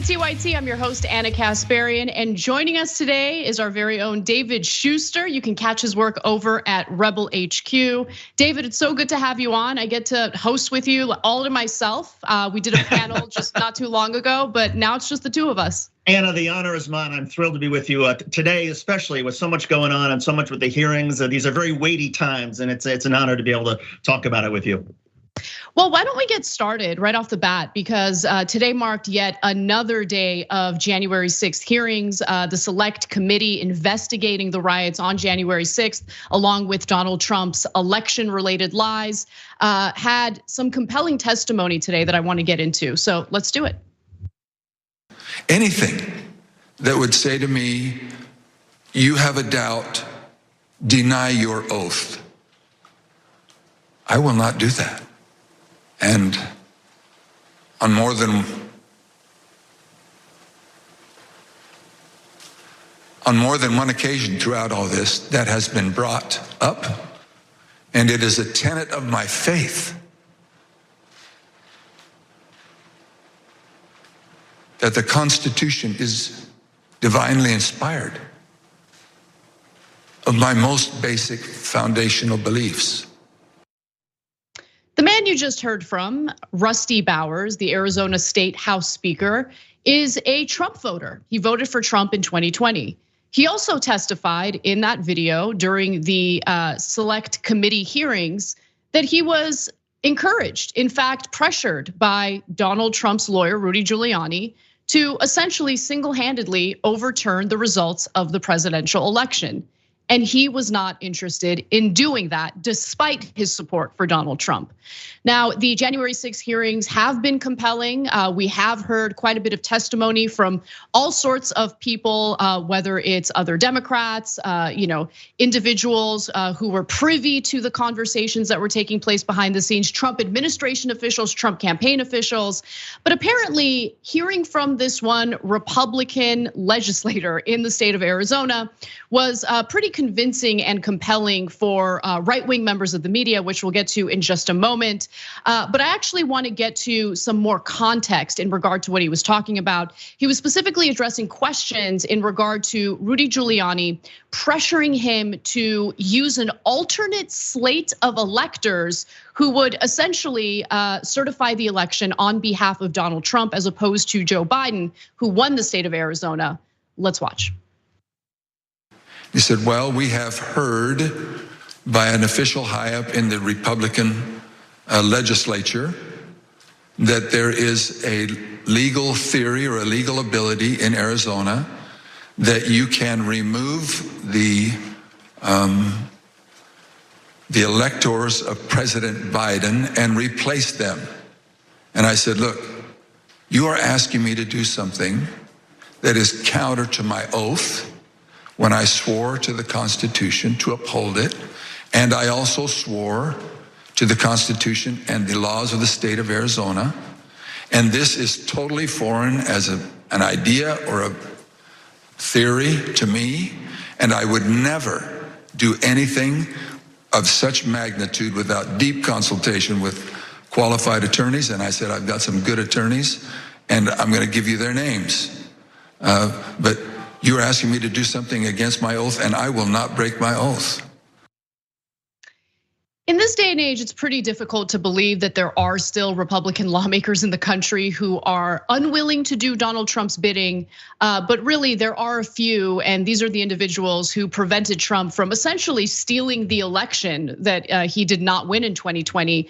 TYT, I'm your host, Anna Kasparian, and joining us today is our very own David Shuster. You can catch his work over at Rebel HQ. David, it's so good to have you on. I get to host with you all to myself. We did a panel just not too long ago, but now it's just the two of us. Anna, the honor is mine. I'm thrilled to be with you today, especially with so much going on and so much with the hearings. These are very weighty times, and it's an honor to be able to talk about it with you. Well, why don't we get started right off the bat? Because today marked yet another day of January 6th hearings. The select committee investigating the riots on January 6th, along with Donald Trump's election-related lies, had some compelling testimony today that I want to get into. So let's do it. Anything that would say to me, you have a doubt, deny your oath. I will not do that. And on more than one occasion throughout all this, that has been brought up, and it is a tenet of my faith that the Constitution is divinely inspired of my most basic foundational beliefs. The man you just heard from, Rusty Bowers, the Arizona State House Speaker, is a Trump voter. He voted for Trump in 2020. He also testified in that video during the select committee hearings that he was encouraged, in fact, pressured by Donald Trump's lawyer, Rudy Giuliani, to essentially single-handedly overturn the results of the presidential election. And he was not interested in doing that despite his support for Donald Trump. Now, the January 6th hearings have been compelling. We have heard quite a bit of testimony from all sorts of people, whether it's other Democrats, individuals who were privy to the conversations that were taking place behind the scenes, Trump administration officials, Trump campaign officials. But apparently, hearing from this one Republican legislator in the state of Arizona was pretty convincing and compelling for right-wing members of the media, which we'll get to in just a moment. But I actually want to get to some more context in regard to what he was talking about. He was specifically addressing questions in regard to Rudy Giuliani pressuring him to use an alternate slate of electors who would essentially certify the election on behalf of Donald Trump as opposed to Joe Biden, who won the state of Arizona. Let's watch. He said, well, we have heard by an official high up in the Republican legislature that there is a legal theory or a legal ability in Arizona that you can remove the electors of President Biden and replace them. And I said, look, you are asking me to do something that is counter to my oath when I swore to the Constitution to uphold it, and I also swore to the Constitution and the laws of the state of Arizona. And this is totally foreign as an idea or a theory to me, and I would never do anything of such magnitude without deep consultation with qualified attorneys. And I said, I've got some good attorneys, and I'm gonna give you their names. But you're asking me to do something against my oath, and I will not break my oath. In this day and age, it's pretty difficult to believe that there are still Republican lawmakers in the country who are unwilling to do Donald Trump's bidding. But really, there are a few, and these are the individuals who prevented Trump from essentially stealing the election that he did not win in 2020.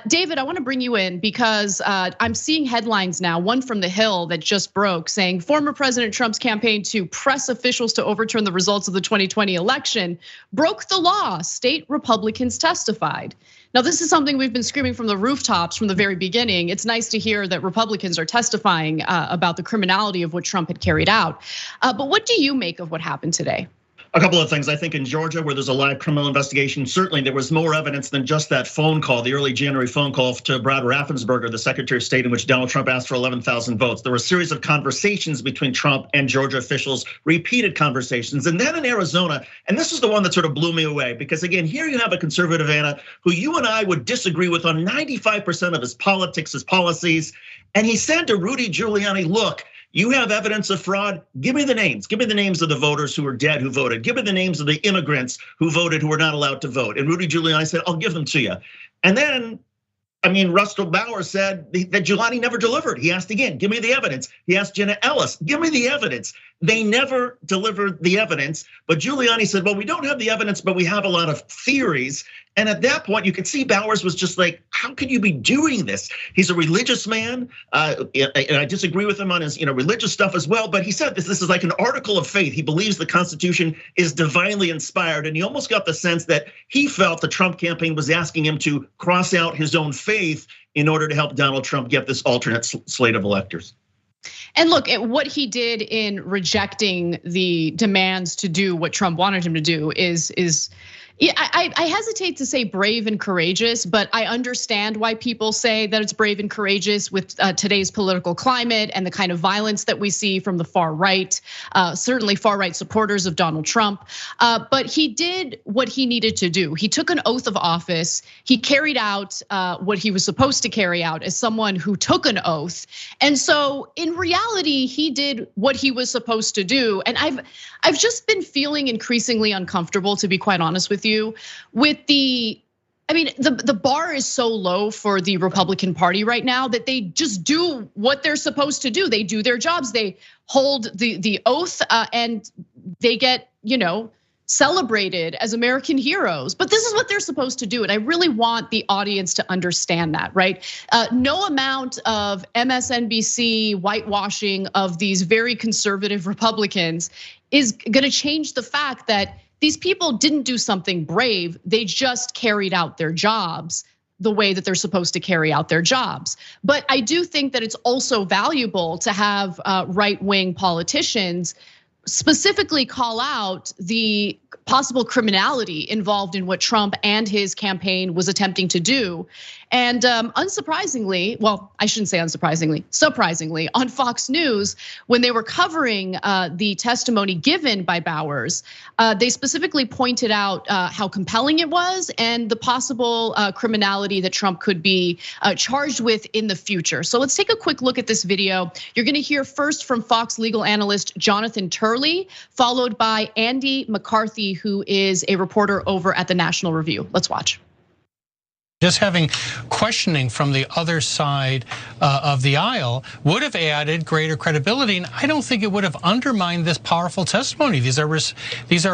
David, I want to bring you in because I'm seeing headlines now, one from The Hill that just broke, saying former President Trump's campaign to press officials to overturn the results of the 2020 election broke the law. State Republicans testified. Now, this is something we've been screaming from the rooftops from the very beginning. It's nice to hear that Republicans are testifying about the criminality of what Trump had carried out. But what do you make of what happened today? A couple of things. I think in Georgia, where there's a live criminal investigation, certainly there was more evidence than just that phone call, the early January phone call to Brad Raffensperger, the Secretary of State, in which Donald Trump asked for 11,000 votes. There were a series of conversations between Trump and Georgia officials, repeated conversations. And then in Arizona, and this is the one that sort of blew me away, because again, here you have a conservative, Anna, who you and I would disagree with on 95% of his politics, his policies. And he said to Rudy Giuliani, look, You have evidence of fraud, give me the names. Give me the names of the voters who are dead who voted. Give me the names of the immigrants who voted who were not allowed to vote. And Rudy Giuliani said, I'll give them to you. And then, Russell Bowers said that Giuliani never delivered. He asked again, give me the evidence. He asked Jenna Ellis, give me the evidence. They never delivered the evidence, but Giuliani said, well, we don't have the evidence, but we have a lot of theories. And at that point, you could see Bowers was just like, how could you be doing this? He's a religious man, and I disagree with him on his religious stuff as well, but he said this is like an article of faith. He believes the Constitution is divinely inspired, and he almost got the sense that he felt the Trump campaign was asking him to cross out his own faith in order to help Donald Trump get this alternate slate of electors. And look at what he did in rejecting the demands to do what Trump wanted him to do is I hesitate to say brave and courageous, but I understand why people say that it's brave and courageous with today's political climate and the kind of violence that we see from the far right, certainly far right supporters of Donald Trump. But he did what he needed to do. He took an oath of office. He carried out what he was supposed to carry out as someone who took an oath. And so in reality, he did what he was supposed to do. And I've just been feeling increasingly uncomfortable, to be quite honest with you, with the bar is so low for the Republican Party right now that they just do what they're supposed to do. They do their jobs. They hold the oath and they get, celebrated as American heroes. But this is what they're supposed to do. And I really want the audience to understand that, right? No amount of MSNBC whitewashing of these very conservative Republicans is gonna change the fact that these people didn't do something brave, they just carried out their jobs the way that they're supposed to carry out their jobs. But I do think that it's also valuable to have right-wing politicians specifically call out the possible criminality involved in what Trump and his campaign was attempting to do. And unsurprisingly, well, I shouldn't say unsurprisingly, surprisingly, on Fox News, when they were covering the testimony given by Bowers, they specifically pointed out how compelling it was and the possible criminality that Trump could be charged with in the future. So let's take a quick look at this video. You're gonna hear first from Fox legal analyst Jonathan Turley, followed by Andy McCarthy, who is a reporter over at the National Review. Let's watch. Just having questioning from the other side of the aisle would have added greater credibility, and I don't think it would have undermined this powerful testimony. These are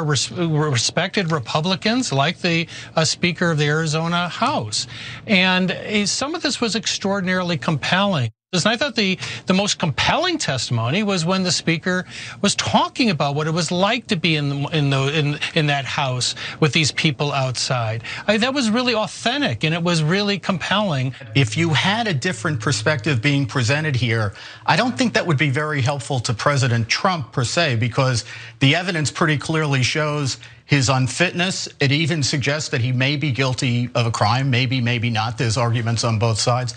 respected Republicans, like the Speaker of the Arizona House, and some of this was extraordinarily compelling. And I thought the most compelling testimony was when the speaker was talking about what it was like to be in that house with these people outside. That was really authentic and it was really compelling. If you had a different perspective being presented here, I don't think that would be very helpful to President Trump per se, because the evidence pretty clearly shows his unfitness. It even suggests that he may be guilty of a crime, maybe not. There's arguments on both sides.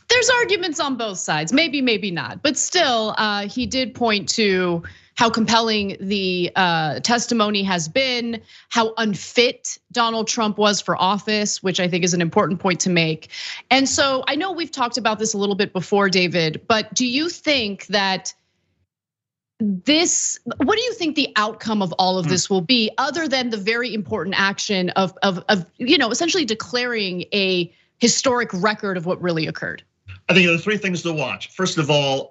There's arguments on both sides, maybe not, but still, he did point to how compelling the testimony has been, how unfit Donald Trump was for office, which I think is an important point to make. And so I know we've talked about this a little bit before, David, but do you think that what do you think the outcome of all of this will be, other than the very important action of essentially declaring a historic record of what really occurred? I think there are three things to watch. First of all,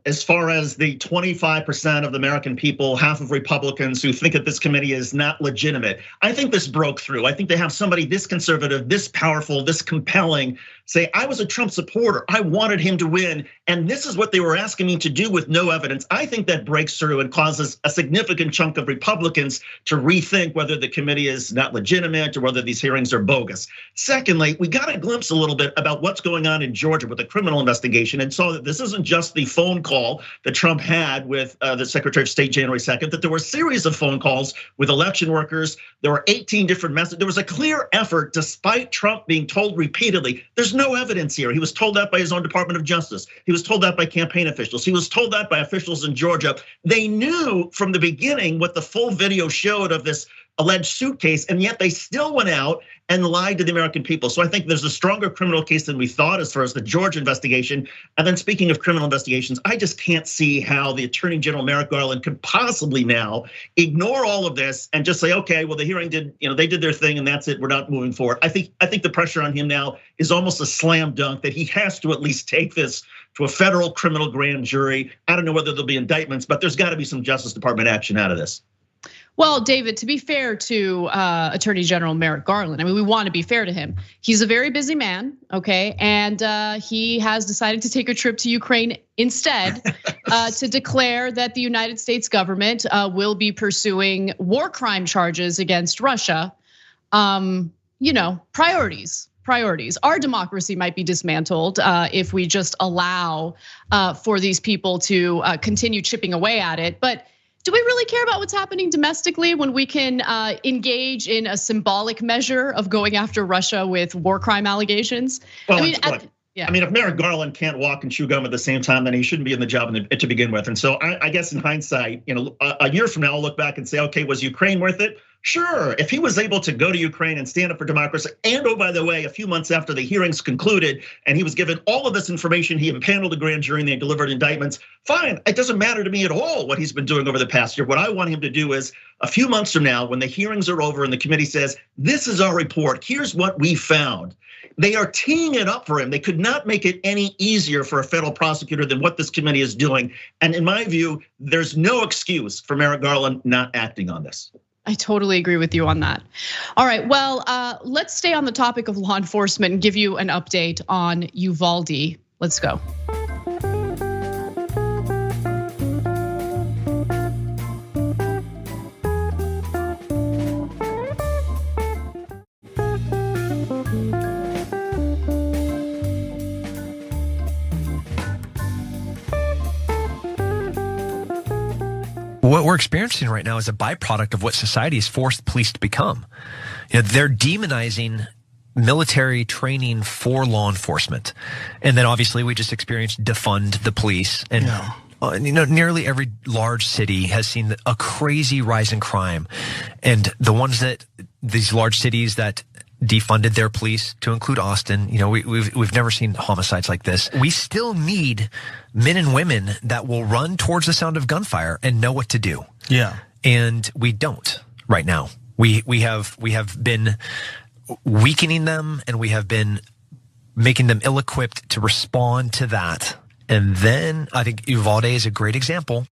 as far as the 25% of the American people, half of Republicans who think that this committee is not legitimate, I think this broke through. I think they have somebody this conservative, this powerful, this compelling say, I was a Trump supporter, I wanted him to win, and this is what they were asking me to do with no evidence. I think that breaks through and causes a significant chunk of Republicans to rethink whether the committee is not legitimate or whether these hearings are bogus. Secondly, we got a glimpse a little bit about what's going on in Georgia with the criminal investigation, and saw that this isn't just the phone call that Trump had with the Secretary of State January 2nd, that there were a series of phone calls with election workers. There were 18 different messages. There was a clear effort, despite Trump being told repeatedly, there's no evidence here. He was told that by his own Department of Justice. He was told that by campaign officials. He was told that by officials in Georgia. They knew from the beginning what the full video showed of this alleged suitcase, and yet they still went out and lied to the American people. So I think there's a stronger criminal case than we thought as far as the Georgia investigation. And then speaking of criminal investigations, I just can't see how the Attorney General Merrick Garland could possibly now ignore all of this and just say, okay, well, the hearing did, they did their thing and that's it, we're not moving forward. I think the pressure on him now is almost a slam dunk that he has to at least take this to a federal criminal grand jury. I don't know whether there'll be indictments, but there's got to be some Justice Department action out of this. Well, David, to be fair to Attorney General Merrick Garland, I mean, we want to be fair to him. He's a very busy man, okay? And he has decided to take a trip to Ukraine instead to declare that the United States government will be pursuing war crime charges against Russia. Priorities. Our democracy might be dismantled if we just allow for these people to continue chipping away at it. But do we really care about what's happening domestically when we can engage in a symbolic measure of going after Russia with war crime allegations? Well, I mean, if Merrick Garland can't walk and chew gum at the same time, then he shouldn't be in the job to begin with. And so I guess in hindsight, a year from now, I'll look back and say, okay, was Ukraine worth it? Sure, if he was able to go to Ukraine and stand up for democracy, and oh, by the way, a few months after the hearings concluded, and he was given all of this information, he impaneled a grand jury and they delivered indictments, fine, it doesn't matter to me at all what he's been doing over the past year. What I want him to do is, a few months from now, when the hearings are over and the committee says, this is our report, here's what we found. They are teeing it up for him. They could not make it any easier for a federal prosecutor than what this committee is doing. And in my view, there's no excuse for Merrick Garland not acting on this. I totally agree with you on that. All right, well, let's stay on the topic of law enforcement and give you an update on Uvalde. Let's go. What we're experiencing right now is a byproduct of what society has forced police to become. They're demonizing military training for law enforcement. And then obviously we just experienced defund the police. And nearly every large city has seen a crazy rise in crime. And these large cities that defunded their police, to include Austin, we've never seen homicides like this. We still need men and women that will run towards the sound of gunfire and know what to do. Yeah. And we don't right now. We have been weakening them, and we have been making them ill-equipped to respond to that. And then I think Uvalde is a great example.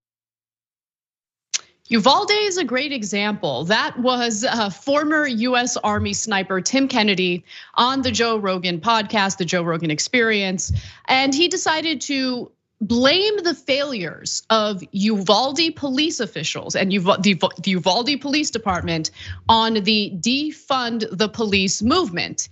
Uvalde is a great example. That was former US Army sniper Tim Kennedy on the Joe Rogan podcast, the Joe Rogan Experience. And he decided to blame the failures of Uvalde police officials and the Uvalde Police Department on the defund the police movement,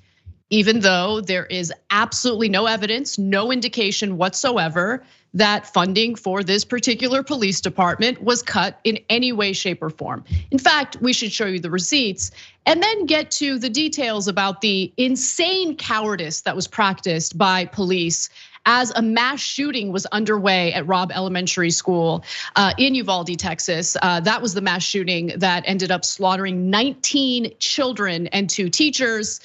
even though there is absolutely no evidence, no indication whatsoever that funding for this particular police department was cut in any way, shape, or form. In fact, we should show you the receipts and then get to the details about the insane cowardice that was practiced by police as a mass shooting was underway at Robb Elementary School in Uvalde, Texas. That was the mass shooting that ended up slaughtering 19 children and 2 teachers.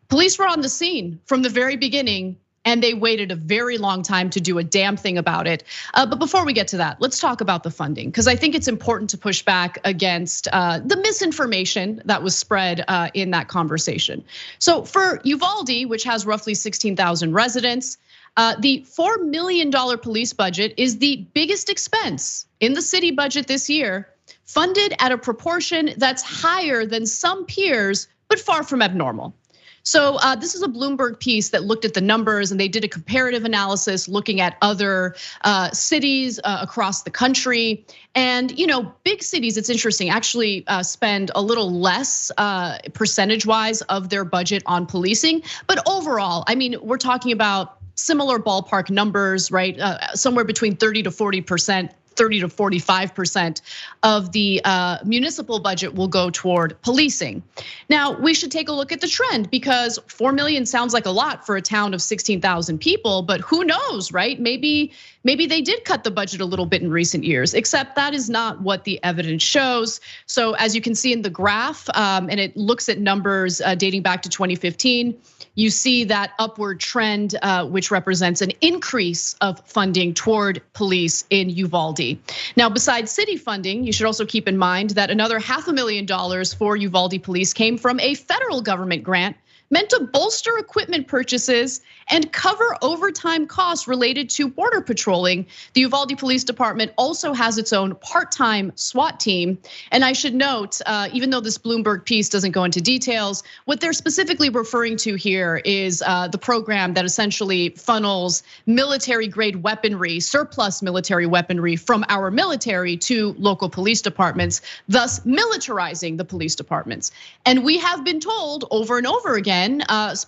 Police were on the scene from the very beginning, and they waited a very long time to do a damn thing about it. But before we get to that, let's talk about the funding, because I think it's important to push back against the misinformation that was spread in that conversation. So for Uvalde, which has roughly 16,000 residents, the $4 million police budget is the biggest expense in the city budget this year, funded at a proportion that's higher than some peers, but far from abnormal. So this is a Bloomberg piece that looked at the numbers, and they did a comparative analysis looking at other cities across the country. And big cities, it's interesting, actually spend a little less percentage-wise of their budget on policing. But overall, I mean, we're talking about similar ballpark numbers, right? Somewhere between 30 to 40%. 30 to 45% of the municipal budget will go toward policing. Now, we should take a look at the trend, because 4 million sounds like a lot for a town of 16,000 people, but who knows, right? Maybe maybe they did cut the budget a little bit in recent years, except that is not what the evidence shows. So as you can see in the graph, and it looks at numbers dating back to 2015, you see that upward trend, which represents an increase of funding toward police in Uvalde. Now, besides city funding, you should also keep in mind that another $500,000 for Uvalde police came from a federal government grant meant to bolster equipment purchases and cover overtime costs related to border patrolling. The Uvalde Police Department also has its own part-time SWAT team. And I should note, even though this Bloomberg piece doesn't go into details, what they're specifically referring to here is the program that essentially funnels military-grade weaponry, surplus military weaponry from our military to local police departments, thus militarizing the police departments. And we have been told over and over again,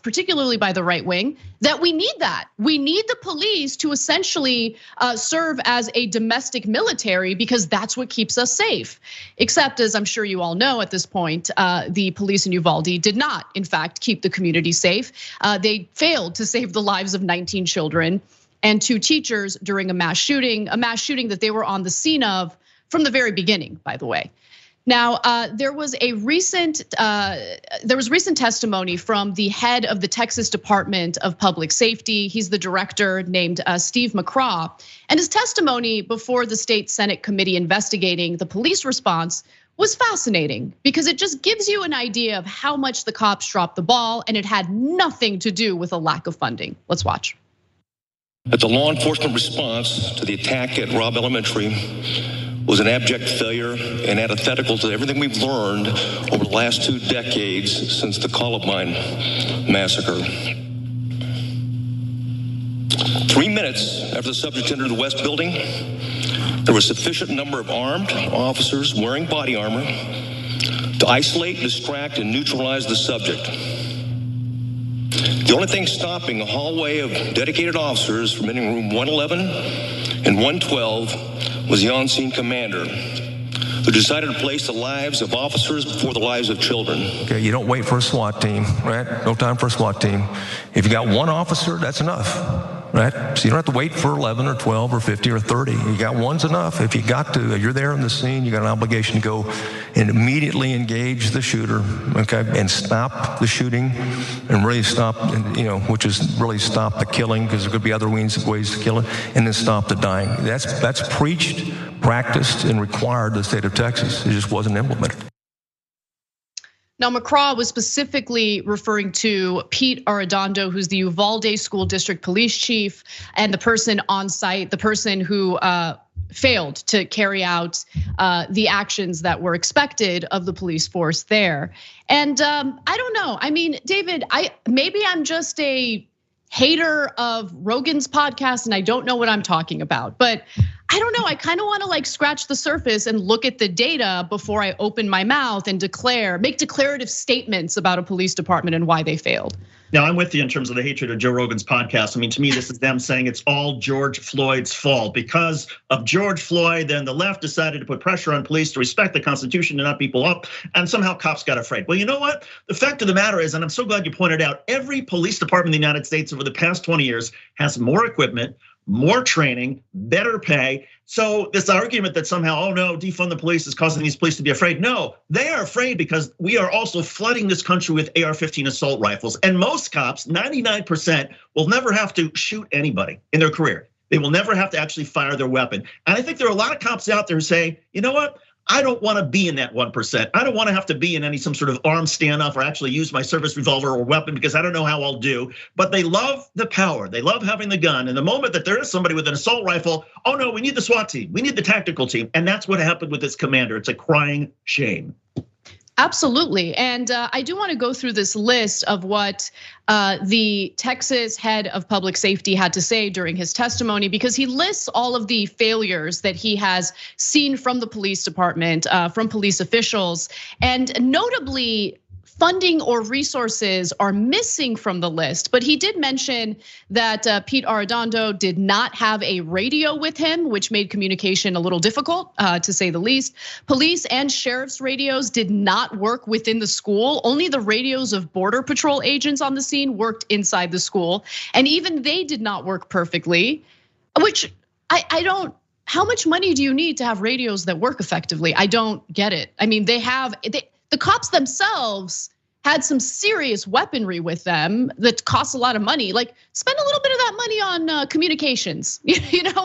particularly by the right wing, that we need that. We need the police to essentially serve as a domestic military because that's what keeps us safe. Except, as I'm sure you all know at this point, the police in Uvalde did not, in fact, keep the community safe. They failed to save the lives of 19 children and 2 teachers during a mass shooting that they were on the scene of from the very beginning, by the way. Now, there was recent testimony from the head of the Texas Department of Public Safety. He's the director named Steve McCraw. And his testimony before the state Senate committee investigating the police response was fascinating because it just gives you an idea of how much the cops dropped the ball, and it had nothing to do with a lack of funding. Let's watch. That the law enforcement response to the attack at Robb Elementary was an abject failure and antithetical to everything we've learned over the last 2 decades since the Columbine massacre. 3 minutes after the subject entered the West Building, there was a sufficient number of armed officers wearing body armor to isolate, distract, and neutralize the subject. The only thing stopping a hallway of dedicated officers from entering room 111 and 112 was the on-scene commander, who decided to place the lives of officers before the lives of children. Okay, you don't wait for a SWAT team, right? No time for a SWAT team. If you got 1 officer, that's enough, right? So you don't have to wait for 11 or 12 or 50 or 30. You got 1's enough. If you got to, you're there on the scene, you got an obligation to go and immediately engage the shooter, okay? And stop the shooting and really stop, which is really stop the killing, because there could be other ways to kill it, and then stop the dying. That's preached, practiced, and required in the state of Texas. It just wasn't implemented. Now, McCraw was specifically referring to Pete Arredondo, who's the Uvalde School District Police Chief, and the person on site, the person who failed to carry out the actions that were expected of the police force there. And I don't know. I mean, David, maybe I'm just a hater of Rogan's podcast and I don't know what I'm talking about, but I don't know. I kind of want to like scratch the surface and look at the data before I open my mouth and make declarative statements about a police department and why they failed. Now, I'm with you in terms of the hatred of Joe Rogan's podcast. I mean, to me, this is them saying it's all George Floyd's fault. Because of George Floyd, then the left decided to put pressure on police to respect the Constitution and not people up, and somehow cops got afraid. Well, you know what? The fact of the matter is, and I'm so glad you pointed out, every police department in the United States over the past 20 years has more equipment, more training, better pay. So this argument that somehow, oh no, defund the police is causing these police to be afraid. No, they are afraid because we are also flooding this country with AR-15 assault rifles. And most cops, 99%, will never have to shoot anybody in their career. They will never have to actually fire their weapon. And I think there are a lot of cops out there who say, you know what? I don't want to be in that 1%. I don't want to have to be in some sort of armed standoff or actually use my service revolver or weapon because I don't know how I'll do. But they love the power. They love having the gun. And the moment that there is somebody with an assault rifle, oh no, we need the SWAT team. We need the tactical team. And that's what happened with this commander. It's a crying shame. Absolutely, and I do want to go through this list of what the Texas head of public safety had to say during his testimony, because he lists all of the failures that he has seen from the police department, from police officials, and notably, funding or resources are missing from the list. But he did mention that Pete Arredondo did not have a radio with him, which made communication a little difficult, to say the least. Police and sheriff's radios did not work within the school. Only the radios of Border Patrol agents on the scene worked inside the school. And even they did not work perfectly, which I don't, how much money do you need to have radios that work effectively? I don't get it. I mean, the cops themselves had some serious weaponry with them that costs a lot of money. Like, spend a little bit of that money on communications,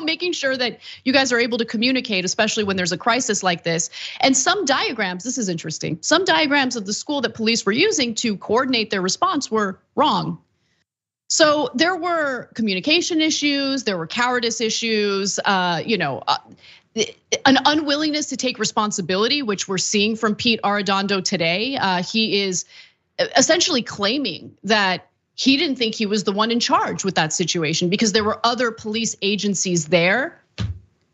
making sure that you guys are able to communicate, especially when there's a crisis like this. And some diagrams, this is interesting, some diagrams of the school that police were using to coordinate their response were wrong. So there were communication issues, there were cowardice issues, an unwillingness to take responsibility, which we're seeing from Pete Arredondo today. He is essentially claiming that he didn't think he was the one in charge with that situation because there were other police agencies there.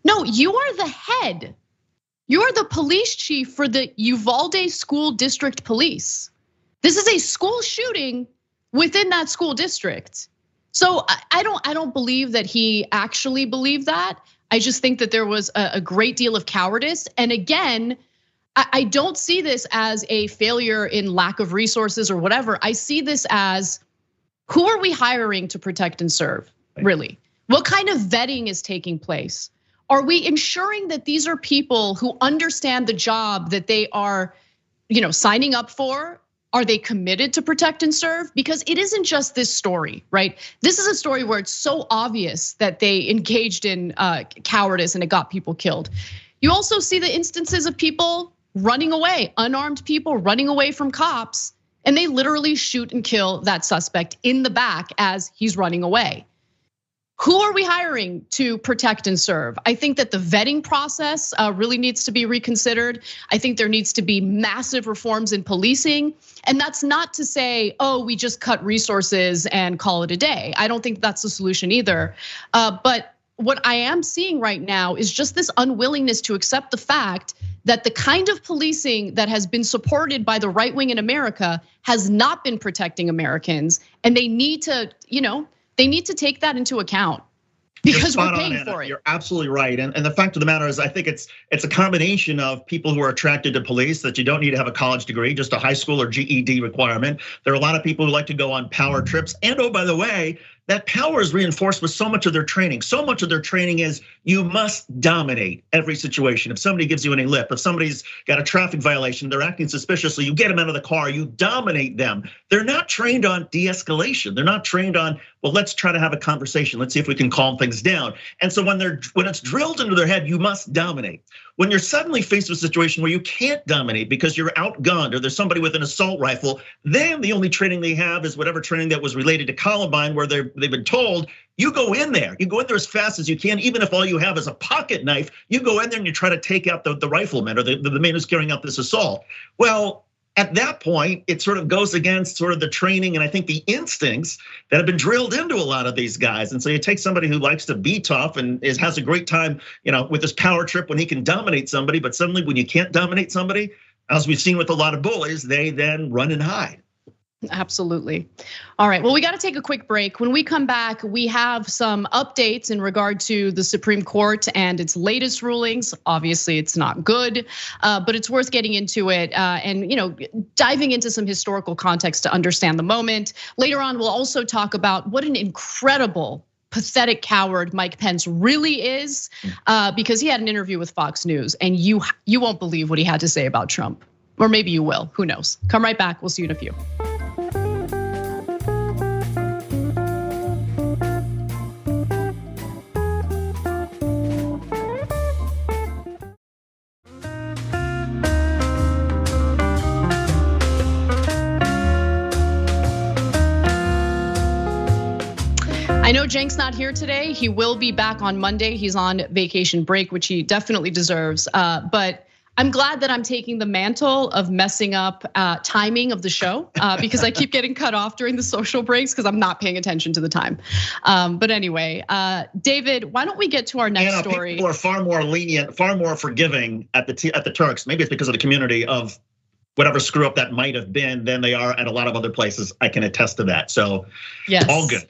No, you are the head. You're the police chief for the Uvalde School District Police. This is a school shooting within that school district. So I don't believe that he actually believed that. I just think that there was a great deal of cowardice. And again, I don't see this as a failure in lack of resources or whatever. I see this as, who are we hiring to protect and serve, really? What kind of vetting is taking place? Are we ensuring that these are people who understand the job that they are, signing up for? Are they committed to protect and serve? Because it isn't just this story, right? This is a story where it's so obvious that they engaged in cowardice and it got people killed. You also see the instances of people running away, unarmed people running away from cops, and they literally shoot and kill that suspect in the back as he's running away. Who are we hiring to protect and serve? I think that the vetting process really needs to be reconsidered. I think there needs to be massive reforms in policing. And that's not to say, we just cut resources and call it a day. I don't think that's the solution either. But what I am seeing right now is just this unwillingness to accept the fact that the kind of policing that has been supported by the right wing in America has not been protecting Americans. And they need to, they need to take that into account because we're paying for it. You're absolutely right. And the fact of the matter is, I think it's a combination of people who are attracted to police, that you don't need to have a college degree, just a high school or GED requirement. There are a lot of people who like to go on power trips. And by the way, that power is reinforced with so much of their training. So much of their training is you must dominate every situation. If somebody gives you any lip, if somebody's got a traffic violation, they're acting suspiciously, you get them out of the car, you dominate them. They're not trained on de-escalation. They're not trained on, well, let's try to have a conversation. Let's see if we can calm things down. And so when it's drilled into their head, you must dominate. When you're suddenly faced with a situation where you can't dominate because you're outgunned or there's somebody with an assault rifle, then the only training they have is whatever training that was related to Columbine, where they've been told, you go in there. You go in there as fast as you can, even if all you have is a pocket knife. You go in there and you try to take out the rifleman or the man who's carrying out this assault. Well, at that point, it sort of goes against sort of the training and I think the instincts that have been drilled into a lot of these guys. And so you take somebody who likes to be tough and has a great time, with this power trip when he can dominate somebody, but suddenly when you can't dominate somebody, as we've seen with a lot of bullies, they then run and hide. Absolutely. All right, well, we got to take a quick break. When we come back, we have some updates in regard to the Supreme Court and its latest rulings. Obviously, it's not good, but it's worth getting into it and diving into some historical context to understand the moment. Later on, we'll also talk about what an incredible, pathetic coward Mike Pence really is, because he had an interview with Fox News, and you won't believe what he had to say about Trump. Or maybe you will, who knows? Come right back, we'll see you in a few. I know Cenk's not here today. He will be back on Monday. He's on vacation break, which he definitely deserves. But I'm glad that I'm taking the mantle of messing up timing of the show because I keep getting cut off during the social breaks because I'm not paying attention to the time. But anyway, David, why don't we get to our next story? People are far more lenient, far more forgiving at the Turks. Maybe it's because of the community of whatever screw up that might have been than they are at a lot of other places. I can attest to that. So yes. All good.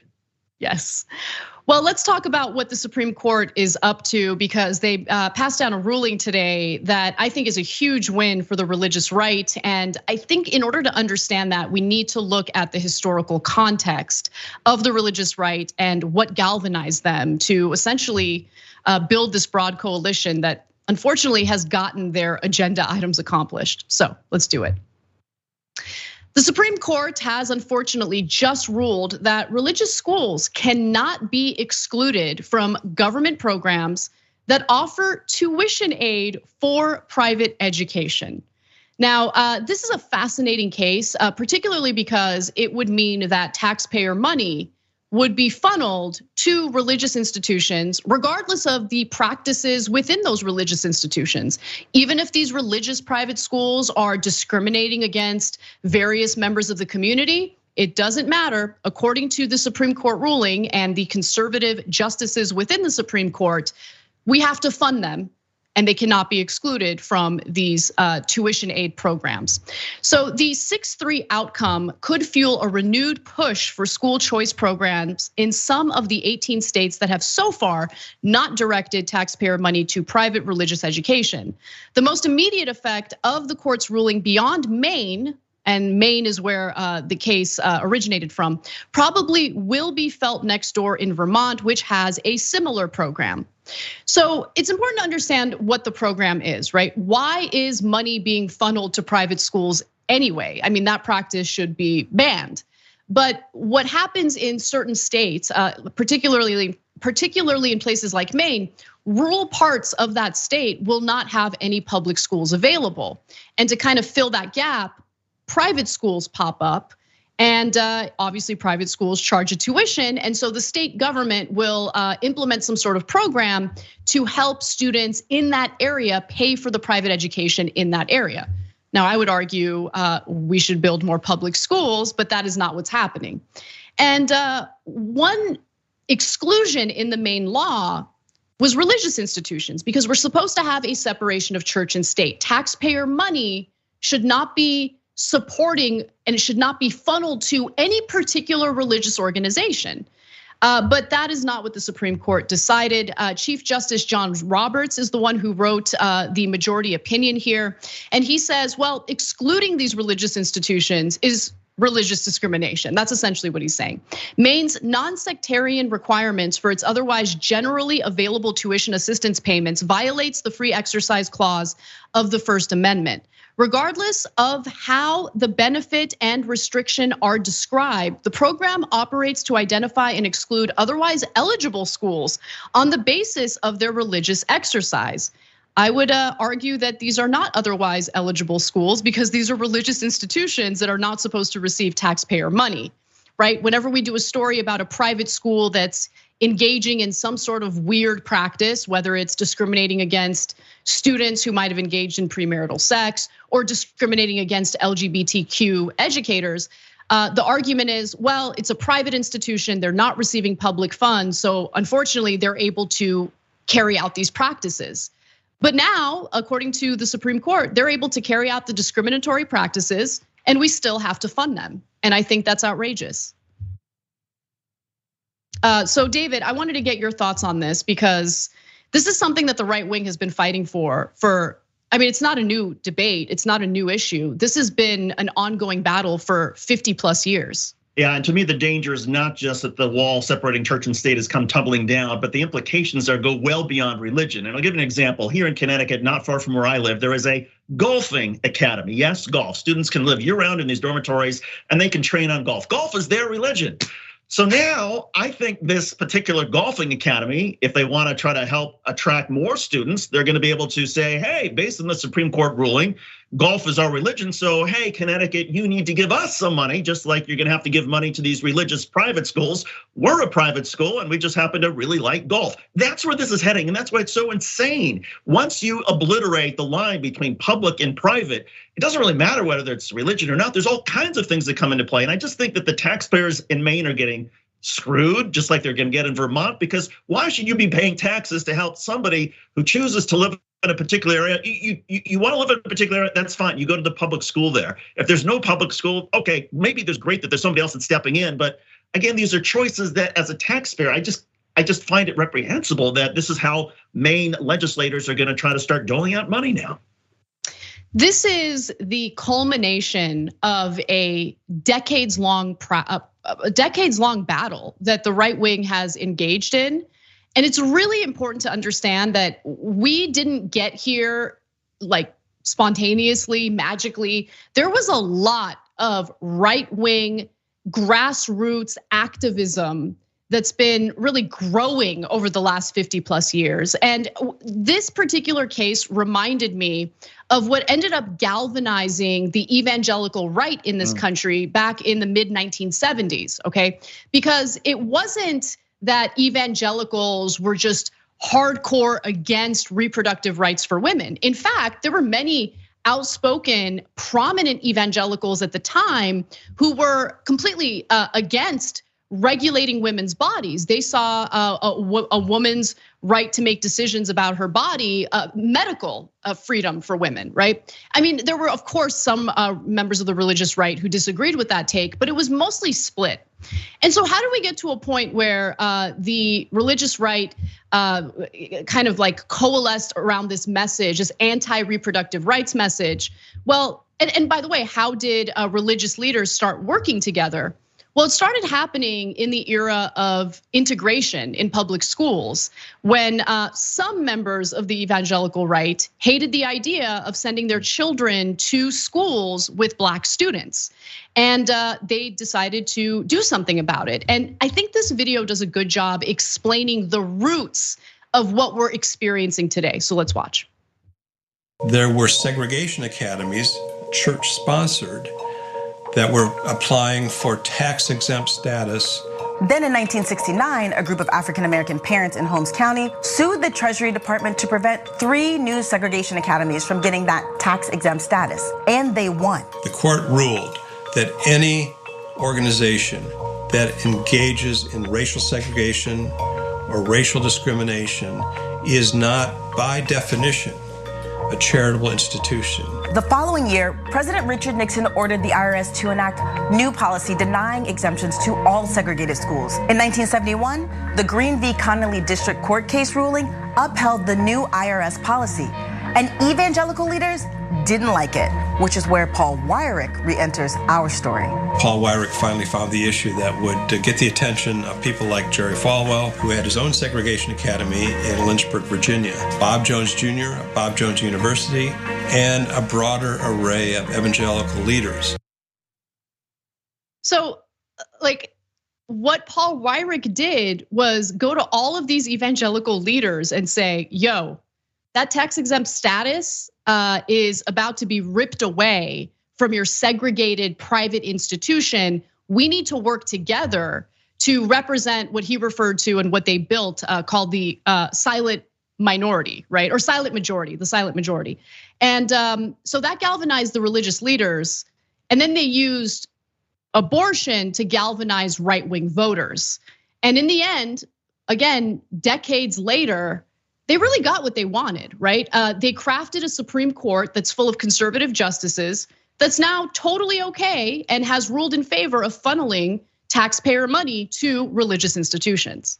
Yes. Well, let's talk about what the Supreme Court is up to because they passed down a ruling today that I think is a huge win for the religious right. And I think in order to understand that, we need to look at the historical context of the religious right and what galvanized them to essentially build this broad coalition that unfortunately has gotten their agenda items accomplished. So let's do it. The Supreme Court has unfortunately just ruled that religious schools cannot be excluded from government programs that offer tuition aid for private education. Now, this is a fascinating case, particularly because it would mean that taxpayer money would be funneled to religious institutions, regardless of the practices within those religious institutions. Even if these religious private schools are discriminating against various members of the community, it doesn't matter. According to the Supreme Court ruling and the conservative justices within the Supreme Court, we have to fund them, and they cannot be excluded from these tuition aid programs. So the 6-3 outcome could fuel a renewed push for school choice programs in some of the 18 states that have so far not directed taxpayer money to private religious education. The most immediate effect of the court's ruling beyond Maine, and Maine is where the case originated from, probably will be felt next door in Vermont, which has a similar program. So it's important to understand what the program is, right? Why is money being funneled to private schools anyway? I mean, that practice should be banned. But what happens in certain states, particularly in places like Maine, rural parts of that state will not have any public schools available. And to kind of fill that gap, private schools pop up, and obviously private schools charge a tuition. And so the state government will implement some sort of program to help students in that area pay for the private education in that area. Now, I would argue we should build more public schools, but that is not what's happening. And one exclusion in the Maine law was religious institutions, because we're supposed to have a separation of church and state. Taxpayer money should not be supporting, and it should not be funneled to any particular religious organization. But that is not what the Supreme Court decided. Chief Justice John Roberts is the one who wrote the majority opinion here. And he says, well, excluding these religious institutions is religious discrimination. That's essentially what he's saying. Maine's non-sectarian requirements for its otherwise generally available tuition assistance payments violates the free exercise clause of the First Amendment. Regardless of how the benefit and restriction are described, the program operates to identify and exclude otherwise eligible schools on the basis of their religious exercise. I would argue that these are not otherwise eligible schools because these are religious institutions that are not supposed to receive taxpayer money, right? Whenever we do a story about a private school that's engaging in some sort of weird practice, whether it's discriminating against students who might have engaged in premarital sex or discriminating against LGBTQ educators, the argument is, well, it's a private institution, they're not receiving public funds, so unfortunately they're able to carry out these practices. But now, according to the Supreme Court, they're able to carry out the discriminatory practices and we still have to fund them. And I think that's outrageous. So David, I wanted to get your thoughts on this because this is something that the right wing has been fighting for, I mean, it's not a new debate, it's not a new issue. This has been an ongoing battle for 50 plus years. Yeah, and to me, the danger is not just that the wall separating church and state has come tumbling down, but the implications go well beyond religion. And I'll give an example. Here in Connecticut, not far from where I live, there is a golfing academy. Yes, golf. Students can live year-round in these dormitories and they can train on golf. Golf is their religion. So now I think this particular golfing academy, if they want to try to help attract more students, they're going to be able to say, hey, based on the Supreme Court ruling, golf is our religion. So, hey, Connecticut, you need to give us some money, just like you're going to have to give money to these religious private schools. We're a private school and we just happen to really like golf. That's where this is heading. And that's why it's so insane. Once you obliterate the line between public and private, it doesn't really matter whether it's religion or not. There's all kinds of things that come into play. And I just think that the taxpayers in Maine are getting screwed, just like they're going to get in Vermont, because why should you be paying taxes to help somebody who chooses to live in a particular area? You want to live in a particular area, that's fine. You go to the public school there. If there's no public school, okay, maybe there's great that there's somebody else that's stepping in. But again, these are choices that as a taxpayer, I just find it reprehensible that this is how Maine legislators are going to try to start doling out money now. This is the culmination of a decades-long battle that the right wing has engaged in. And it's really important to understand that we didn't get here like spontaneously, magically. There was a lot of right-wing grassroots activism that's been really growing over the last 50 plus years. And this particular case reminded me of what ended up galvanizing the evangelical right in this country back in the mid 1970s, okay? Because it wasn't that evangelicals were just hardcore against reproductive rights for women. In fact, there were many outspoken, prominent evangelicals at the time who were completely against regulating women's bodies. They saw a woman's right to make decisions about her body, medical freedom for women, right? I mean, there were of course some members of the religious right who disagreed with that take, but it was mostly split. And so how do we get to a point where the religious right kind of like coalesced around this message, this anti-reproductive rights message? Well, and by the way, how did religious leaders start working together? Well, it started happening in the era of integration in public schools when some members of the evangelical right hated the idea of sending their children to schools with Black students. And they decided to do something about it. And I think this video does a good job explaining the roots of what we're experiencing today. So let's watch. There were segregation academies, church-sponsored, that were applying for tax-exempt status. Then in 1969, a group of African-American parents in Holmes County sued the Treasury Department to prevent 3 new segregation academies from getting that tax-exempt status, and they won. The court ruled that any organization that engages in racial segregation or racial discrimination is not, by definition, a charitable institution. The following year, President Richard Nixon ordered the IRS to enact new policy denying exemptions to all segregated schools. In 1971, the Green v. Connolly District Court case ruling upheld the new IRS policy. And evangelical leaders didn't like it, which is where Paul Weyrich re-enters our story. Paul Weyrich finally found the issue that would get the attention of people like Jerry Falwell, who had his own segregation academy in Lynchburg, Virginia, Bob Jones Jr. of Bob Jones University, and a broader array of evangelical leaders. So, like, what Paul Weyrich did was go to all of these evangelical leaders and say, yo, that tax-exempt status is about to be ripped away from your segregated private institution. We need to work together to represent what he referred to and what they built called the silent minority, right? Or silent majority, the silent majority. And so that galvanized the religious leaders. And then they used abortion to galvanize right-wing voters. And in the end, again, decades later, they really got what they wanted, right? They crafted a Supreme Court that's full of conservative justices that's now totally okay and has ruled in favor of funneling taxpayer money to religious institutions.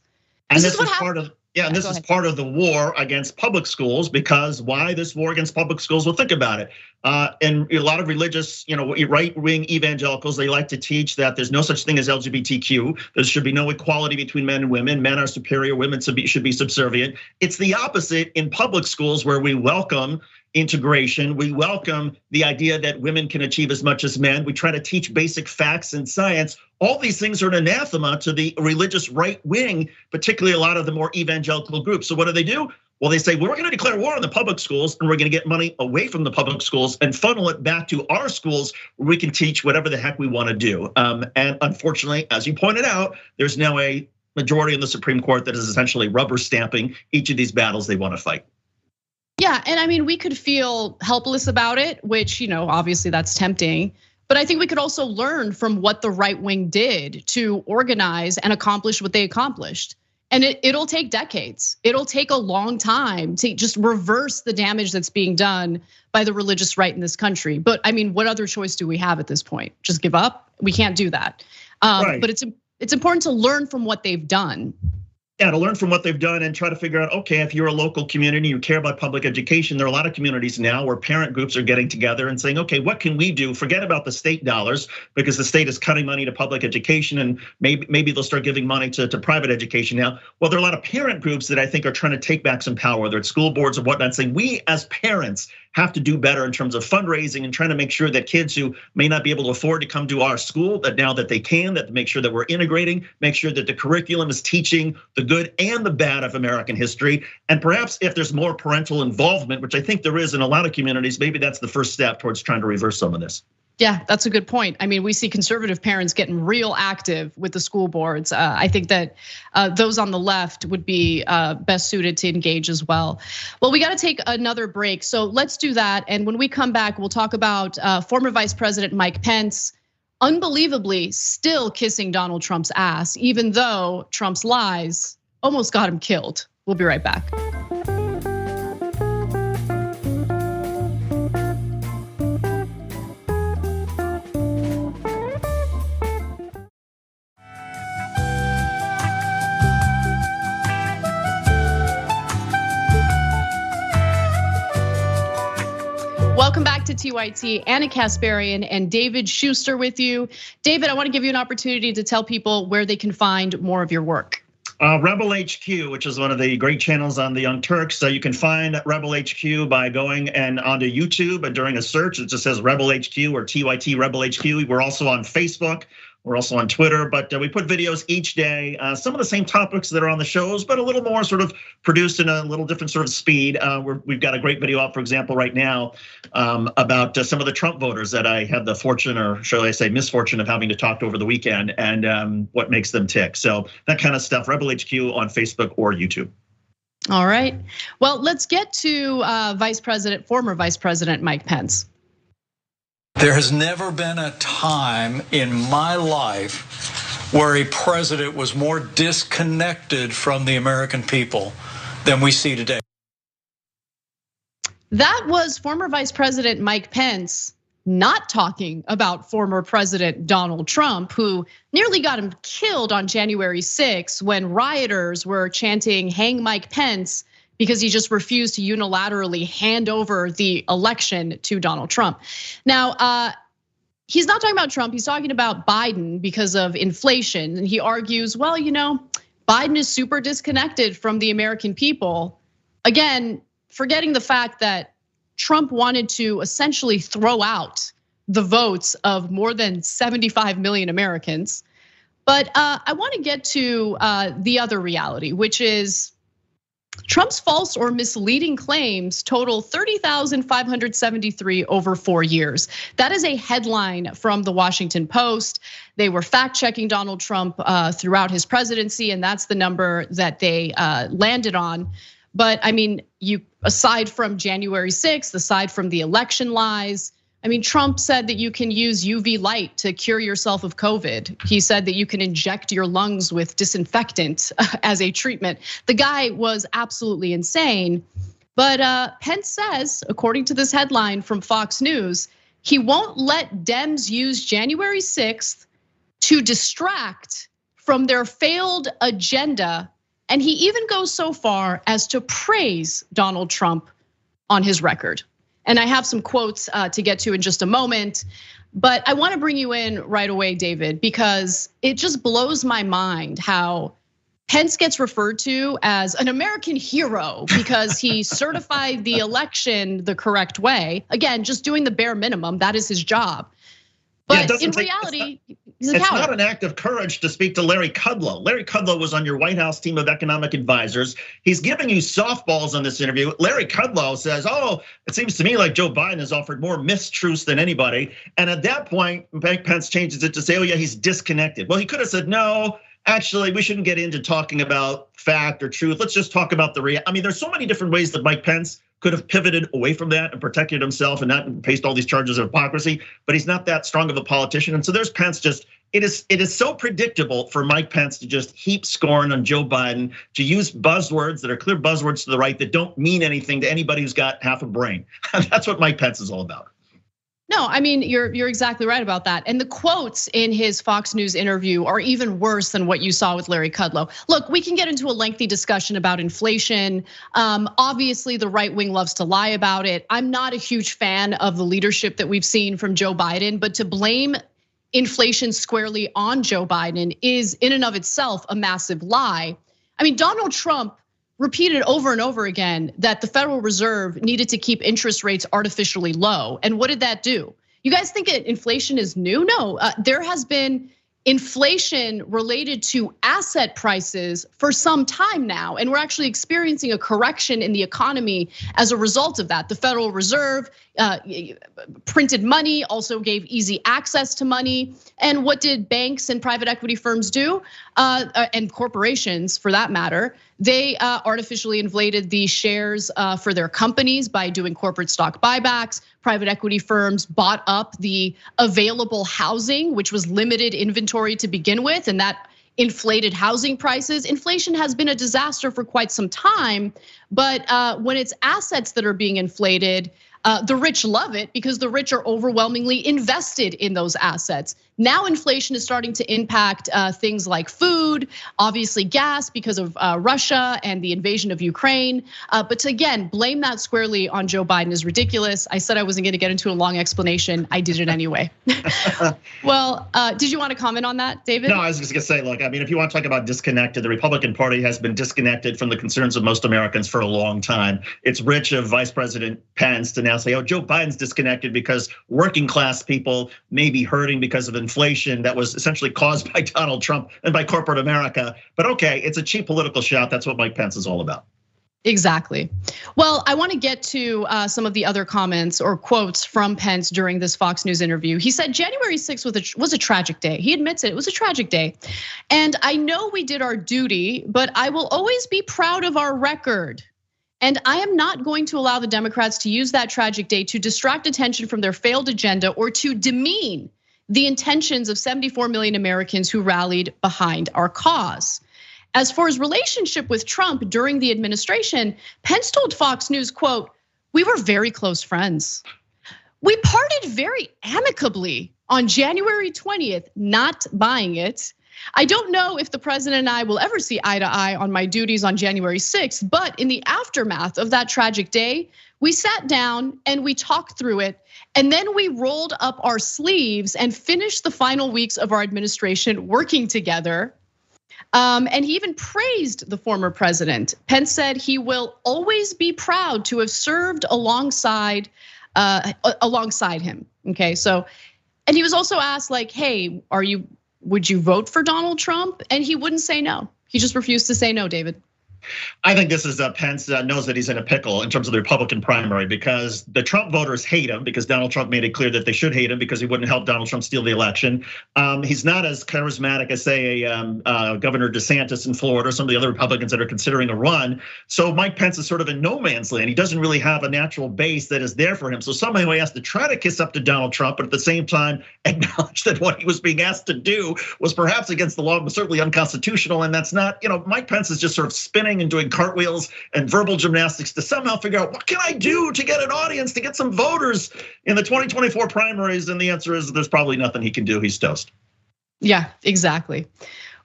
And this is part of, and this is part of the war against public schools, because why this war against public schools? Well, think about it. And a lot of religious, right-wing evangelicals, they like to teach that there's no such thing as LGBTQ. There should be no equality between men and women. Men are superior, women should be subservient. It's the opposite in public schools, where we welcome integration. We welcome the idea that women can achieve as much as men. We try to teach basic facts and science. All these things are an anathema to the religious right wing, particularly a lot of the more evangelical groups. So what do? Well, they say, well, we're gonna declare war on the public schools, and we're gonna get money away from the public schools and funnel it back to our schools where we can teach whatever the heck we wanna do. And unfortunately, as you pointed out, there's now a majority in the Supreme Court that is essentially rubber stamping each of these battles they wanna fight. Yeah, and I mean, we could feel helpless about it, which, obviously that's tempting. But I think we could also learn from what the right wing did to organize and accomplish what they accomplished. And it'll take decades. It'll take a long time to just reverse the damage that's being done by the religious right in this country. But I mean, what other choice do we have at this point? Just give up? We can't do that. Right. But it's important to learn from what they've done. Yeah, to learn from what they've done and try to figure out, okay, if you're a local community, you care about public education, there are a lot of communities now where parent groups are getting together and saying, okay, what can we do? Forget about the state dollars, because the state is cutting money to public education, and maybe they'll start giving money to private education now. Well, there are a lot of parent groups that I think are trying to take back some power, whether it's school boards or whatnot, saying we as parents have to do better in terms of fundraising and trying to make sure that kids who may not be able to afford to come to our school, that now that they can, that make sure that we're integrating, make sure that the curriculum is teaching the good and the bad of American history. And perhaps if there's more parental involvement, which I think there is in a lot of communities, maybe that's the first step towards trying to reverse some of this. Yeah, that's a good point. I mean, we see conservative parents getting real active with the school boards. I think that those on the left would be best suited to engage as well. Well, we got to take another break, so let's do that. And when we come back, we'll talk about former Vice President Mike Pence, unbelievably still kissing Donald Trump's ass, even though Trump's lies almost got him killed. We'll be right back. Welcome back to TYT. Anna Kasparian and David Shuster with you. David, I want to give you an opportunity to tell people where they can find more of your work. Rebel HQ, which is one of the great channels on the Young Turks. So you can find Rebel HQ by going and onto YouTube, and during a search, it just says Rebel HQ or TYT Rebel HQ. We're also on Facebook. We're also on Twitter, but we put videos each day, some of the same topics that are on the shows, but a little more sort of produced in a little different sort of speed. We've got a great video up, for example, right now about some of the Trump voters that I had the fortune, or shall I say misfortune, of having to talk to over the weekend, and what makes them tick. So that kind of stuff, Rebel HQ on Facebook or YouTube. All right, well, let's get to former Vice President Mike Pence. There has never been a time in my life where a president was more disconnected from the American people than we see today. That was former Vice President Mike Pence not talking about former President Donald Trump, who nearly got him killed on January 6th when rioters were chanting, "Hang Mike Pence," because he just refused to unilaterally hand over the election to Donald Trump. Now, he's not talking about Trump, he's talking about Biden because of inflation. And he argues, well, Biden is super disconnected from the American people. Again, forgetting the fact that Trump wanted to essentially throw out the votes of more than 75 million Americans. But I want to get to the other reality, which is Trump's false or misleading claims total 30,573 over 4 years. That is a headline from the Washington Post. They were fact checking Donald Trump throughout his presidency, and that's the number that they landed on. But I mean, aside from January 6th, aside from the election lies, I mean, Trump said that you can use UV light to cure yourself of COVID. He said that you can inject your lungs with disinfectant as a treatment. The guy was absolutely insane. But Pence says, according to this headline from Fox News, he won't let Dems use January 6th to distract from their failed agenda. And he even goes so far as to praise Donald Trump on his record. And I have some quotes to get to in just a moment, but I want to bring you in right away, David, because it just blows my mind how Pence gets referred to as an American hero because he certified the election the correct way. Again, just doing the bare minimum, that is his job. But in reality, he's a coward. It's not an act of courage to speak to Larry Kudlow. Larry Kudlow was on your White House team of economic advisors. He's giving you softballs on this interview. Larry Kudlow says, it seems to me like Joe Biden has offered more mistruths than anybody. And at that point, Pence changes it to say, yeah, he's disconnected. Well, he could have said, no, actually, we shouldn't get into talking about fact or truth. Let's just talk about I mean, there's so many different ways that Mike Pence could have pivoted away from that and protected himself and not faced all these charges of hypocrisy, but he's not that strong of a politician. And so there's Pence it is so predictable for Mike Pence to just heap scorn on Joe Biden, to use buzzwords that are clear buzzwords to the right that don't mean anything to anybody who's got half a brain. That's what Mike Pence is all about. No, I mean, you're exactly right about that. And the quotes in his Fox News interview are even worse than what you saw with Larry Kudlow. Look, we can get into a lengthy discussion about inflation. Obviously, the right wing loves to lie about it. I'm not a huge fan of the leadership that we've seen from Joe Biden, but to blame inflation squarely on Joe Biden is in and of itself a massive lie. I mean, Donald Trump repeated over and over again that the Federal Reserve needed to keep interest rates artificially low. And what did that do? You guys think inflation is new? No, there has been inflation related to asset prices for some time now. And we're actually experiencing a correction in the economy as a result of that. The Federal Reserve printed money, also gave easy access to money. And what did banks and private equity firms do? And corporations, for that matter, they artificially inflated the shares for their companies by doing corporate stock buybacks. Private equity firms bought up the available housing, which was limited inventory to begin with, and that inflated housing prices. Inflation has been a disaster for quite some time, but when it's assets that are being inflated, the rich love it because the rich are overwhelmingly invested in those assets. Now inflation is starting to impact things like food, obviously gas because of Russia and the invasion of Ukraine. But to again, blame that squarely on Joe Biden is ridiculous. I said I wasn't gonna get into a long explanation. I did it anyway. Well, did you want to comment on that, David? No, I was just gonna say, look, I mean, if you want to talk about disconnected, the Republican Party has been disconnected from the concerns of most Americans for a long time. It's rich of Vice President Pence to now say, oh, Joe Biden's disconnected because working class people may be hurting because of inflation that was essentially caused by Donald Trump and by corporate America. But okay, it's a cheap political shot. That's what Mike Pence is all about. Exactly. Well, I want to get to some of the other comments or quotes from Pence during this Fox News interview. He said January 6th was a tragic day. He admits it was a tragic day. And I know we did our duty, but I will always be proud of our record. And I am not going to allow the Democrats to use that tragic day to distract attention from their failed agenda or to demean the intentions of 74 million Americans who rallied behind our cause. As for his relationship with Trump during the administration, Pence told Fox News, quote, "We were very close friends. We parted very amicably on January 20th, not buying it. I don't know if the president and I will ever see eye to eye on my duties on January 6th, but in the aftermath of that tragic day, we sat down and we talked through it, and then we rolled up our sleeves and finished the final weeks of our administration working together." And he even praised the former president. Pence said he will always be proud to have served alongside him. Okay, so, and he was also asked like, hey, would you vote for Donald Trump? And he wouldn't say no. He just refused to say no, David. I think this is Pence knows that he's in a pickle in terms of the Republican primary because the Trump voters hate him because Donald Trump made it clear that they should hate him because he wouldn't help Donald Trump steal the election. He's not as charismatic as say Governor DeSantis in Florida or some of the other Republicans that are considering a run. So Mike Pence is sort of in no man's land. He doesn't really have a natural base that is there for him. So somehow he has to try to kiss up to Donald Trump, but at the same time acknowledge that what he was being asked to do was perhaps against the law, but certainly unconstitutional. And that's not, Mike Pence is just sort of spinning and doing cartwheels and verbal gymnastics to somehow figure out what can I do to get an audience, to get some voters in the 2024 primaries. And the answer is there's probably nothing he can do. He's toast. Yeah, exactly.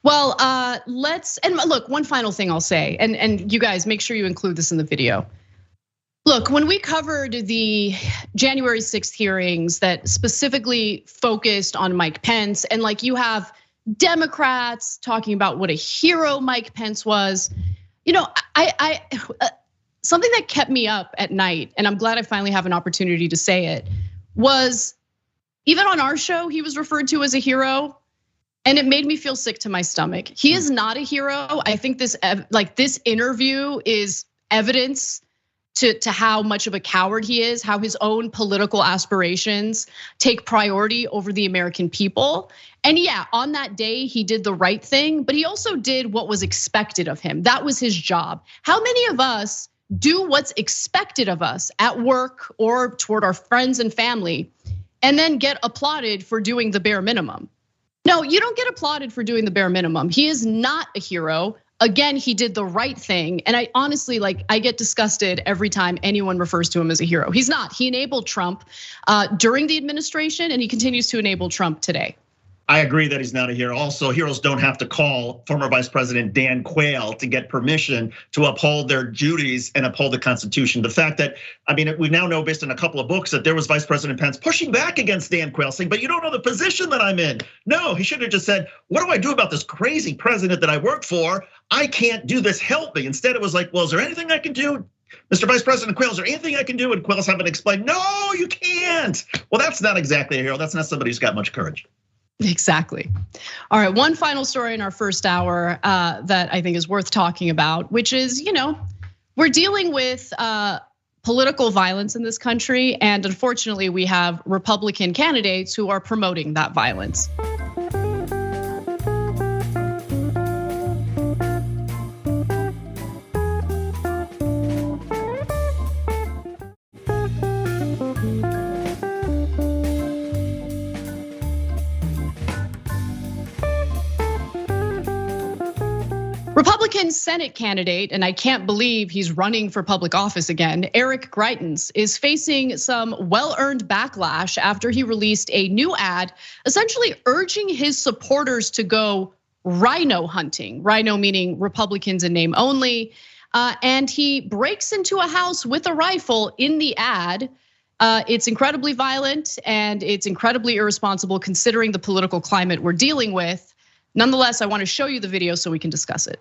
Well, and look, one final thing I'll say, and you guys make sure you include this in the video. Look, when we covered the January 6th hearings that specifically focused on Mike Pence, and like you have Democrats talking about what a hero Mike Pence was. I something that kept me up at night, and I'm glad I finally have an opportunity to say it, was even on our show, he was referred to as a hero, and it made me feel sick to my stomach. He is not a hero. I think this interview is evidence to how much of a coward he is, how his own political aspirations take priority over the American people. And yeah, on that day, he did the right thing, but he also did what was expected of him. That was his job. How many of us do what's expected of us at work or toward our friends and family, and then get applauded for doing the bare minimum? No, you don't get applauded for doing the bare minimum. He is not a hero. again, he did the right thing. And I honestly, I get disgusted every time anyone refers to him as a hero. He's not. He enabled Trump during the administration, and he continues to enable Trump today. I agree that he's not a hero. Also, heroes don't have to call former Vice President Dan Quayle to get permission to uphold their duties and uphold the Constitution. The fact that, I mean, we now know based on a couple of books that there was Vice President Pence pushing back against Dan Quayle, saying, but you don't know the position that I'm in. No, he should have just said, what do I do about this crazy president that I work for? I can't do this, help me. Instead, it was like, well, is there anything I can do? Mr. Vice President Quayle, is there anything I can do? And Quayle's having to explain, no, you can't. Well, that's not exactly a hero. That's not somebody who's got much courage. Exactly. All right, one final story in our first hour that I think is worth talking about, which is, we're dealing with political violence in this country, and unfortunately, we have Republican candidates who are promoting that violence. Republican Senate candidate, and I can't believe he's running for public office again, Eric Greitens is facing some well-earned backlash after he released a new ad essentially urging his supporters to go rhino hunting. Rhino meaning Republicans in name only. And he breaks into a house with a rifle in the ad. It's incredibly violent and it's incredibly irresponsible considering the political climate we're dealing with. Nonetheless, I want to show you the video so we can discuss it.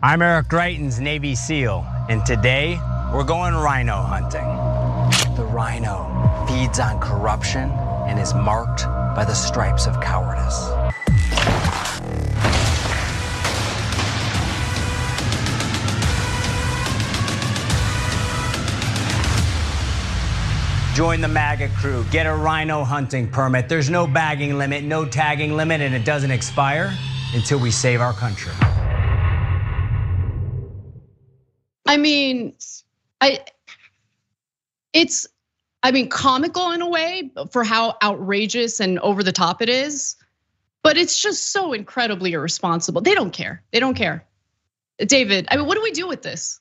I'm Eric Greitens, Navy SEAL, and today we're going rhino hunting. The rhino feeds on corruption and is marked by the stripes of cowardice. Join the MAGA crew, get a rhino hunting permit. There's no bagging limit, no tagging limit, and it doesn't expire until we save our country. I mean, it's comical in a way for how outrageous and over the top it is, but it's just so incredibly irresponsible. They don't care. They don't care. David, what do we do with this?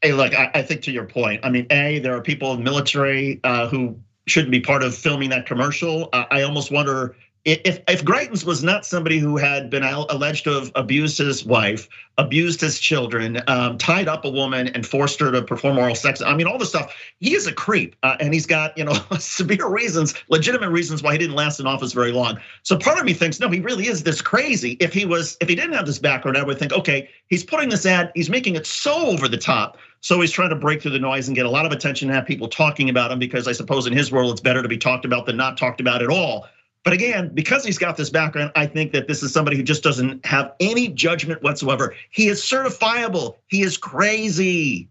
Hey, look, I think to your point, I mean, there are people in the military who shouldn't be part of filming that commercial. I almost wonder if Greitens was not somebody who had been alleged to have abused his wife, abused his children, tied up a woman and forced her to perform oral sex. I mean, all this stuff. He is a creep, and he's got severe reasons, legitimate reasons why he didn't last in office very long. So part of me thinks, no, he really is this crazy. If he didn't have this background, I would think, okay, he's putting this ad, he's making it so over the top. So he's trying to break through the noise and get a lot of attention and have people talking about him because I suppose in his world it's better to be talked about than not talked about at all. But again, because he's got this background, I think that this is somebody who just doesn't have any judgment whatsoever. He is certifiable. He is crazy.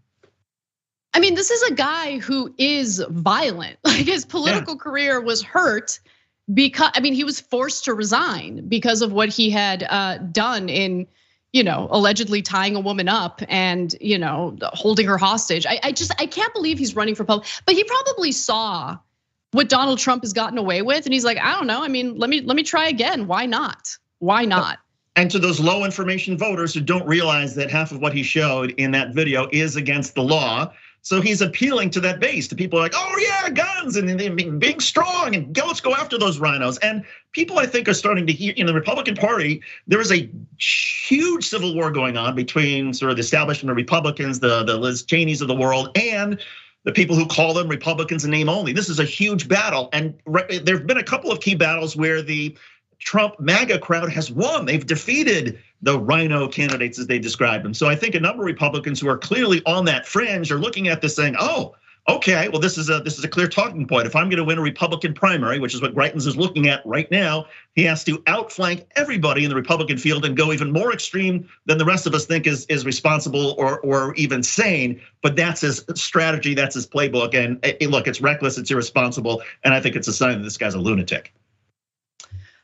I mean, this is a guy who is violent. Like his political career was hurt because, he was forced to resign because of what he had done in, allegedly tying a woman up and, holding her hostage. I can't believe he's running for public, but he probably saw what Donald Trump has gotten away with. And he's like, I don't know. Let me try again. Why not? Why not? And to those low information voters who don't realize that half of what he showed in that video is against the law. So he's appealing to that base, to people like, oh yeah, guns and being strong and let's go after those rhinos. And people I think are starting to hear in the Republican Party, there is a huge civil war going on between sort of the establishment of Republicans, the Liz Cheneys of the world, and the people who call them Republicans in name only. This is a huge battle. And there've been a couple of key battles where the Trump MAGA crowd has won. They've defeated the rhino candidates as they described them. So I think a number of Republicans who are clearly on that fringe are looking at this saying, oh, okay, well, this is a clear talking point. If I'm gonna win a Republican primary, which is what Greitens is looking at right now, he has to outflank everybody in the Republican field and go even more extreme than the rest of us think is responsible or even sane. But that's his strategy, that's his playbook. And look, it's reckless, it's irresponsible, and I think it's a sign that this guy's a lunatic.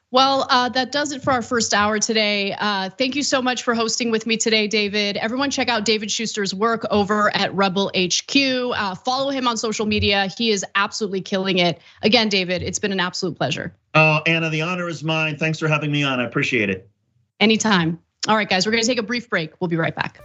Well, that does it for our first hour today. Thank you so much for hosting with me today, David. Everyone check out David Shuster's work over at Rebel HQ. Follow him on social media. He is absolutely killing it. Again, David, it's been an absolute pleasure. Oh, Anna, the honor is mine. Thanks for having me on. I appreciate it. Anytime. All right, guys, we're going to take a brief break. We'll be right back.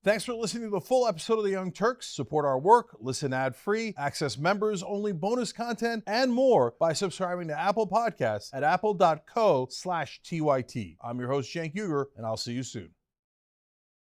Thanks for listening to the full episode of The Young Turks. Support our work, listen ad-free, access members-only bonus content, and more by subscribing to Apple Podcasts at apple.co/TYT. I'm your host, Cenk Uygur, and I'll see you soon.